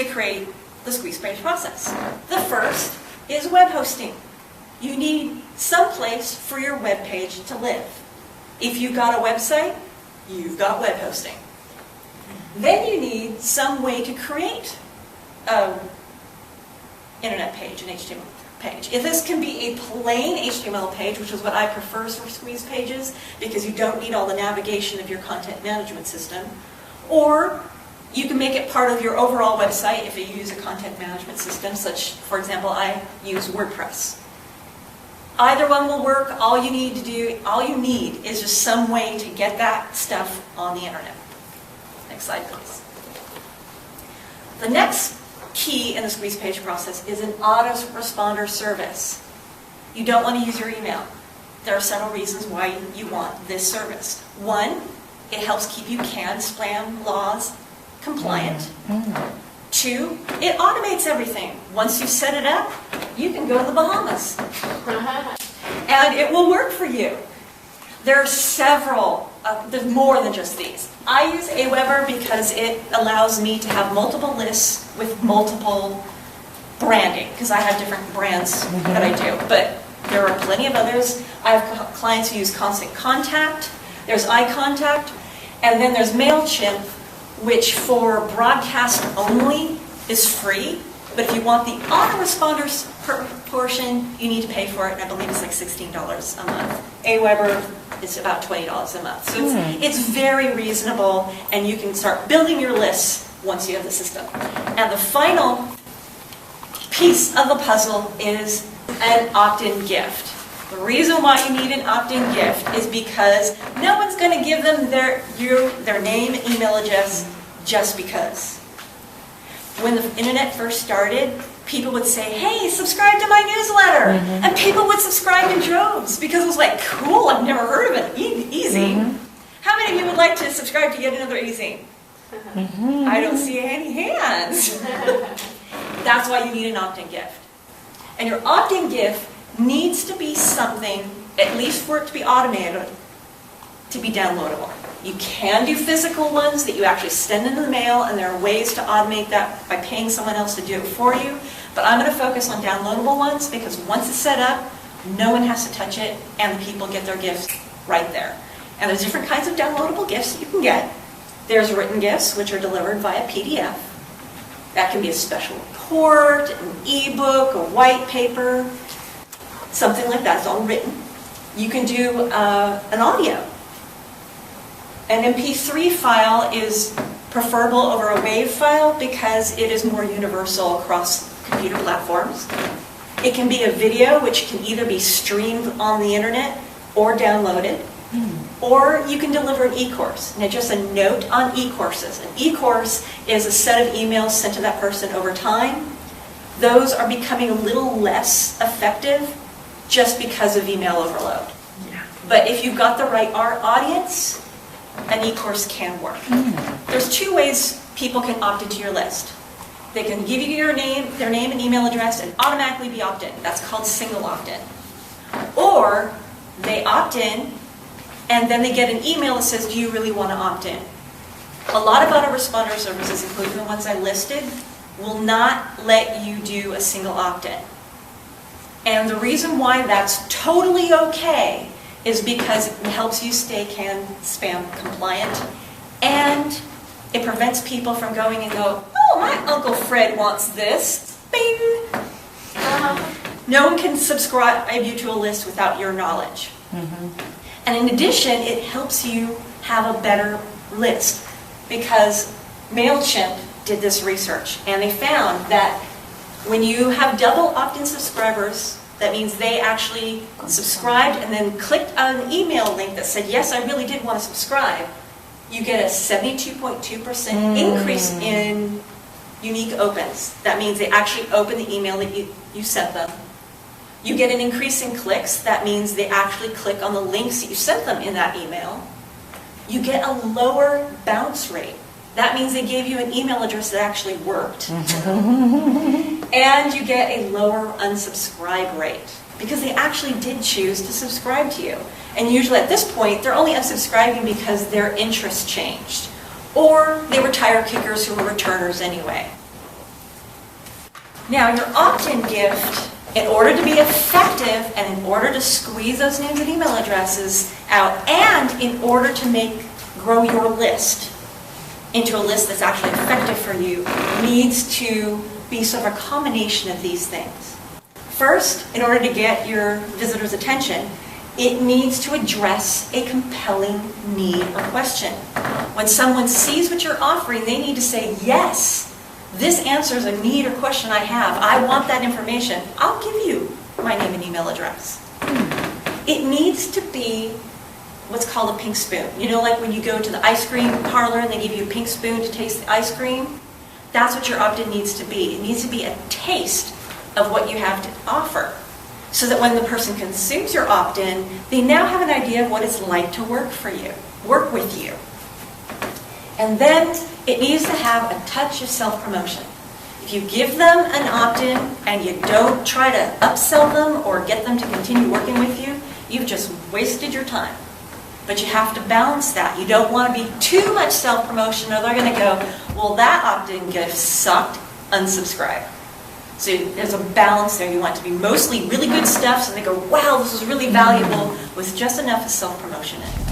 to create the squeeze page process. The first is web hosting. You need some place for your web page to live. If you've got a website, you've got web hosting. Then you need some way to create an internet page, an HTML page. If this can be a plain HTML page, which is what I prefer for squeeze pages, because you don't need all the navigation of your content management system, or you can make it part of your overall website if you use a content management system, such, for example, I use WordPress. Either one will work. All you need is just some way to get that stuff on the internet. Next slide, please. The next key in the squeeze page process is an autoresponder service. You don't want to use your email. There are several reasons why you want this service. One, it helps keep you CAN spam laws compliant. Two, it automates everything. Once you set it up, you can go to the Bahamas. And it will work for you. There are several, there's more than just these. I use Aweber because it allows me to have multiple lists with multiple branding, because I have different brands that I do. But there are plenty of others. I have clients who use Constant Contact, there's iContact, and then there's MailChimp, which for broadcast only is free. But if you want the autoresponders portion, you need to pay for it, and I believe it's like $16 a month. Aweber is about $20 a month. So it's very reasonable, and you can start building your lists once you have the system. And the final piece of the puzzle is an Optin Gift. The reason why you need an Optin Gift is because no one's going to give them their name and email address just because. When the internet first started, people would say, hey, subscribe to my newsletter. And people would subscribe in droves because it was like, cool, I've never heard of it. Easy. How many of you would like to subscribe to yet another easy? I don't see any hands. That's why you need an Optin Gift. And your Optin Gift needs to be something, at least for it to be automated, to be downloadable. You can do physical ones that you actually send in the mail, and there are ways to automate that by paying someone else to do it for you. But I'm going to focus on downloadable ones because once it's set up, no one has to touch it, and the people get their gifts right there. And there's different kinds of downloadable gifts that you can get. There's written gifts, which are delivered via PDF. That can be a special report, an ebook, a white paper, something like that. It's all written. You can do an audio. An MP3 file is preferable over a WAV file because it is more universal across computer platforms. It can be a video, which can either be streamed on the internet or downloaded, or you can deliver an e-course. Now, just a note on e-courses. An e-course is a set of emails sent to that person over time. Those are becoming a little less effective just because of email overload. But if you've got the right audience, an e-course can work. There's two ways people can opt into your list. They can give you their name and email address and automatically be opt-in. That's called single opt-in. Or they opt in and then they get an email that says, do you really want to opt in? A lot of autoresponder services, including the ones I listed, will not let you do a single opt-in. And the reason why that's totally okay is because it helps you stay CAN spam compliant, and it prevents people from going and go, oh, my Uncle Fred wants this. Bing! No one can subscribe you to a list without your knowledge. And in addition, it helps you have a better list because MailChimp did this research, and they found that when you have double opt-in subscribers, that means they actually subscribed and then clicked on an email link that said, yes, I really did want to subscribe. You get a 72.2% increase in unique opens. That means they actually open the email that you sent them. You get an increase in clicks. That means they actually click on the links that you sent them in that email. You get a lower bounce rate. That means they gave you an email address that actually worked. And you get a lower unsubscribe rate because they actually did choose to subscribe to you. And usually at this point, they're only unsubscribing because their interests changed. Or they were tire kickers who were returners anyway. Now, your Optin Gift, in order to be effective and in order to squeeze those names and email addresses out, and in order to grow your list into a list that's actually effective for you, needs to be sort of a combination of these things. First, in order to get your visitor's attention, it needs to address a compelling need or question. When someone sees what you're offering, they need to say, yes, this answers a need or question I have. I want that information. I'll give you my name and email address. It needs to be what's called a pink spoon. You know, like when you go to the ice cream parlor and they give you a pink spoon to taste the ice cream? That's what your opt-in needs to be. It needs to be a taste of what you have to offer, so that when the person consumes your opt-in, they now have an idea of what it's like to work with you. And then it needs to have a touch of self-promotion. If you give them an opt-in and you don't try to upsell them or get them to continue working with you, you've just wasted your time. But you have to balance that. You don't want to be too much self-promotion, or they're going to go, well, that opt-in gift sucked, unsubscribe. So there's a balance there. You want it to be mostly really good stuff, so they go, wow, this is really valuable, with just enough of self-promotion in it.